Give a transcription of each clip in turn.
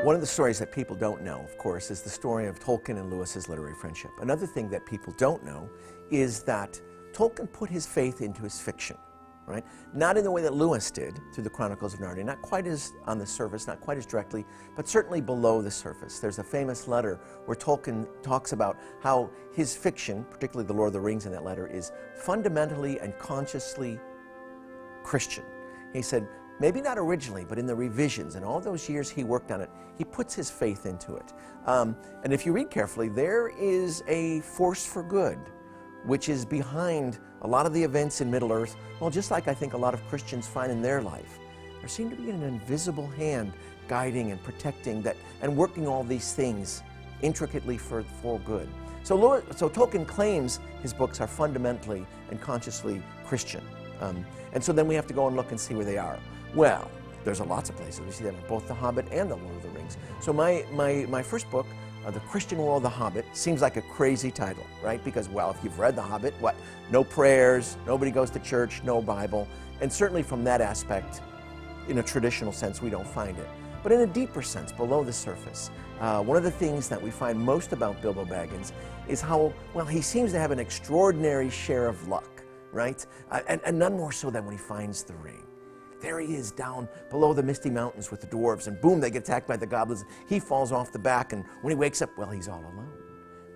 One of the stories that people don't know, of course, is the story of Tolkien and Lewis's literary friendship. Another thing that people don't know is that Tolkien put his faith into his fiction, right? Not in the way that Lewis did through the Chronicles of Narnia, not quite as on the surface, not quite as directly, but certainly below the surface. There's a famous letter where Tolkien talks about how his fiction, particularly The Lord of the Rings in that letter, is fundamentally and consciously Christian. He said, maybe not originally, but in the revisions and all those years he worked on it, he puts his faith into it. And if you read carefully, there is a force for good, which is behind a lot of the events in Middle-earth. Well, just like I think a lot of Christians find in their life, there seemed to be an invisible hand guiding and protecting that and working all these things intricately for good. So Tolkien claims his books are fundamentally and consciously Christian. And so then we have to go and look and see where they are. Well, there's lots of places. We see them in both The Hobbit and The Lord of the Rings. So my first book, The Christian World of The Hobbit, seems like a crazy title, right? Because, well, if you've read The Hobbit, what? No prayers, nobody goes to church, no Bible. And certainly from that aspect, in a traditional sense, we don't find it. But in a deeper sense, below the surface, one of the things that we find most about Bilbo Baggins is how, well, he seems to have an extraordinary share of luck, right? And none more so than when he finds the ring. There he is down below the Misty Mountains with the dwarves, and boom, they get attacked by the goblins. He falls off the back, and when he wakes up, well, he's all alone.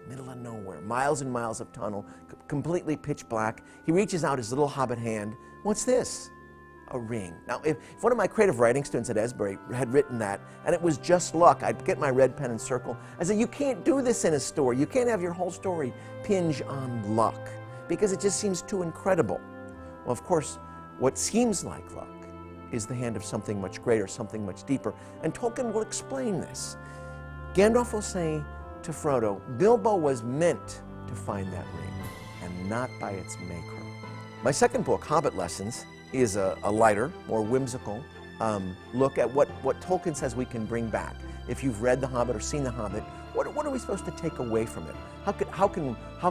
Middle of nowhere, miles and miles of tunnel, completely pitch black. He reaches out his little hobbit hand. What's this? A ring. Now, if one of my creative writing students at Esbury had written that, and it was just luck, I'd get my red pen and circle. I said, you can't do this in a story. You can't have your whole story hinge on luck, because it just seems too incredible. Well, of course, what seems like luck is the hand of something much greater, something much deeper. And Tolkien will explain this. Gandalf will say to Frodo, Bilbo was meant to find that ring, and not by its maker. My second book, Hobbit Lessons, is a lighter, more whimsical look at what Tolkien says we can bring back. If you've read The Hobbit or seen The Hobbit, what are we supposed to take away from it? How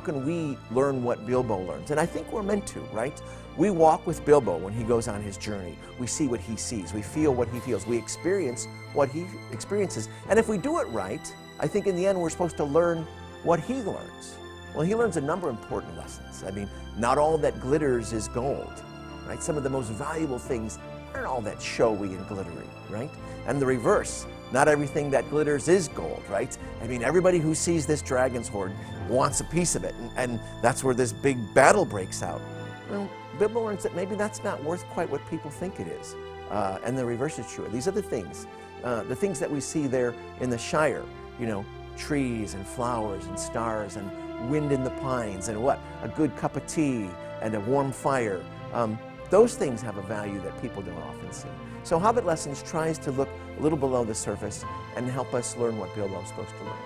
can we learn what Bilbo learns? And I think we're meant to, right? We walk with Bilbo when he goes on his journey. We see what he sees. We feel what he feels. We experience what he experiences. And if we do it right, I think in the end we're supposed to learn what he learns. Well, he learns a number of important lessons. I mean, not all that glitters is gold, right? Some of the most valuable things aren't all that showy and glittery, right? And the reverse, not everything that glitters is gold, right? I mean, everybody who sees this dragon's hoard wants a piece of it, and that's where this big battle breaks out. Well, Bilbo learns that maybe that's not worth quite what people think it is. And the reverse is true. These are the things that we see there in the Shire, you know, trees and flowers and stars and wind in the pines and what? A good cup of tea and a warm fire. Those things have a value that people don't often see. So Hobbit Lessons tries to look a little below the surface and help us learn what Bilbo is supposed to learn.